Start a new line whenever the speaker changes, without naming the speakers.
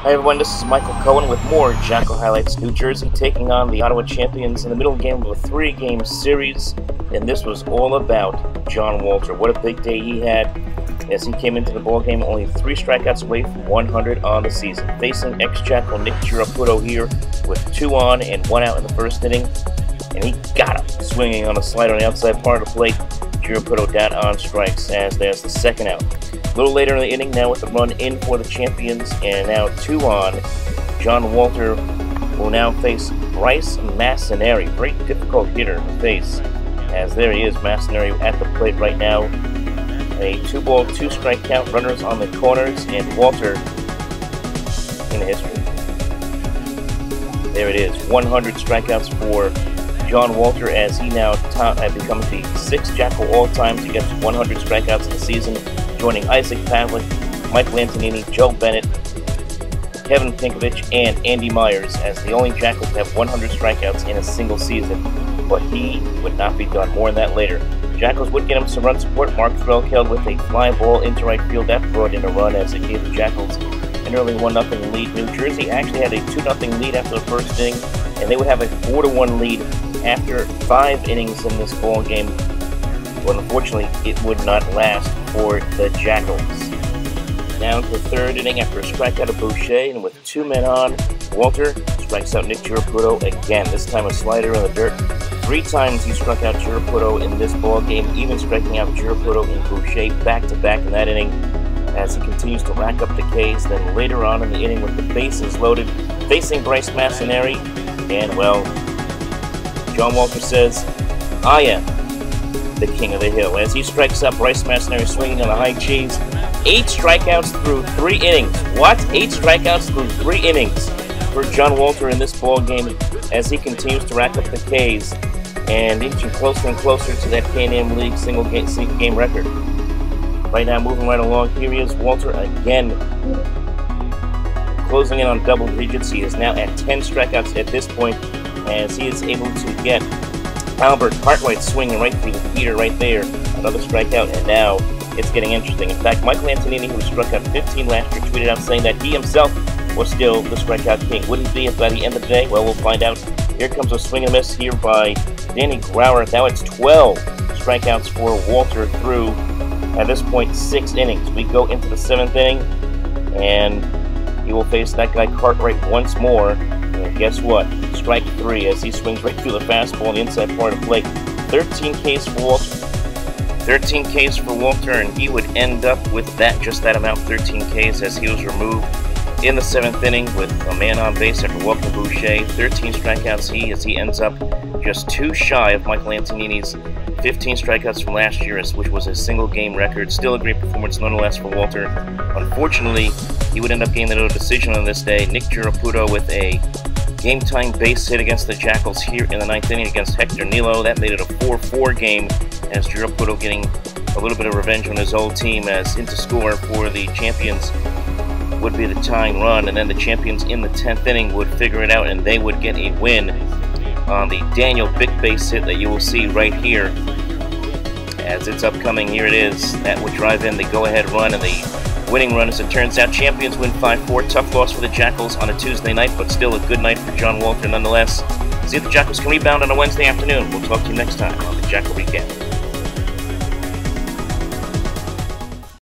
Hi everyone, this is Michael Cohen with more Jackal Highlights. New Jersey taking on the Ottawa champions in the middle game of a 3-game series, and this was all about John Walter. What a big day he had as he came into the ballgame only 3 strikeouts away from 100 on the season. Facing ex-Jackal Nick Girapputo here with 2 on and 1 out in the first inning, and he got him swinging on a slider on the outside part of the plate. Girapputo down on strikes as there's the second out. A little later in the inning now with the run in for the champions, and now 2 on. John Walter will now face Bryce Massineri. Very difficult hitter to face, as there he is, Massineri at the plate right now. A 2-ball, 2-strike count, runners on the corners, and Walter in history. There it is, 100 strikeouts for John Walter, as he now becomes the 6th Jackal all-time to get to 100 strikeouts in the season, joining Isaac Pavlik, Michael Antonini, Joe Bennett, Kevin Pinkovich, and Andy Myers as the only Jackal to have 100 strikeouts in a single season, but he would not be done. More on that later. Jackals would get him some run support. Mark Threlkeld with a fly ball into right field. That brought in a run as it gave the Jackals an early 1-0 lead. New Jersey actually had a 2-0 lead after the first inning, and they would have a 4-1 lead after 5 innings in this ball game. But unfortunately, it would not last for the Jackals. Down to the 3rd inning after a strikeout of Boucher, and with 2 men on, Walter strikes out Nick Girapputo again. This time a slider in the dirt. 3 times he struck out Girapputo in this ball game, even striking out Girapputo and Boucher back-to-back in that inning, as he continues to rack up the Ks. Then later on in the inning with the bases loaded, facing Bryce Massineri, and well, John Walter says, "I am the king of the hill," as he strikes up Bryce Massineri swinging on the high cheese. 8 strikeouts through 3 innings. What? 8 strikeouts through 3 innings for John Walter in this ball game, as he continues to rack up the Ks and inching closer and closer to that K&M League single game record. Right now, moving right along, here he is, Walter again, closing in on double digits. He is now at 10 strikeouts at this point, as he is able to get Albert Cartwright swinging right through the heater right there. Another strikeout, and now it's getting interesting. In fact, Michael Antonini, who struck out 15 last year, tweeted out saying that he himself was still the strikeout king. Would he be by the end of the day? Well, we'll find out. Here comes a swing and miss here by Danny Grauer. Now it's 12 strikeouts for Walter through, at this point, 6 innings. We go into the 7th inning, and he will face that guy Cartwright once more. And guess what? Strike 3 as he swings right through the fastball on the inside part of the plate. 13 Ks for Walter. 13 Ks for Walter, and he would end up with just that amount, 13 Ks, as he was removed in the 7th inning with a man on base after walking Boucher. 13 strikeouts as he ends up just 2 shy of Michael Antonini's 15 strikeouts from last year, which was a single game record. Still a great performance nonetheless for Walter. Unfortunately, he would end up getting the decision on this day. Nick Girapputo with a game-tying base hit against the Jackals here in the 9th inning against Hector Nilo. That made it a 4-4 game, as Girapputo getting a little bit of revenge on his old team, as into score for the champions would be the tying run, and then the champions in the 10th inning would figure it out, and they would get a win on the Daniel big base hit that you will see right here as it's upcoming. Here it is. That would drive in the go-ahead run, and the winning run, as it turns out. Champions win 5-4. Tough loss for the Jackals on a Tuesday night, but still a good night for John Walter nonetheless. See if the Jackals can rebound on a Wednesday afternoon. We'll talk to you next time on the Jackal Weekend.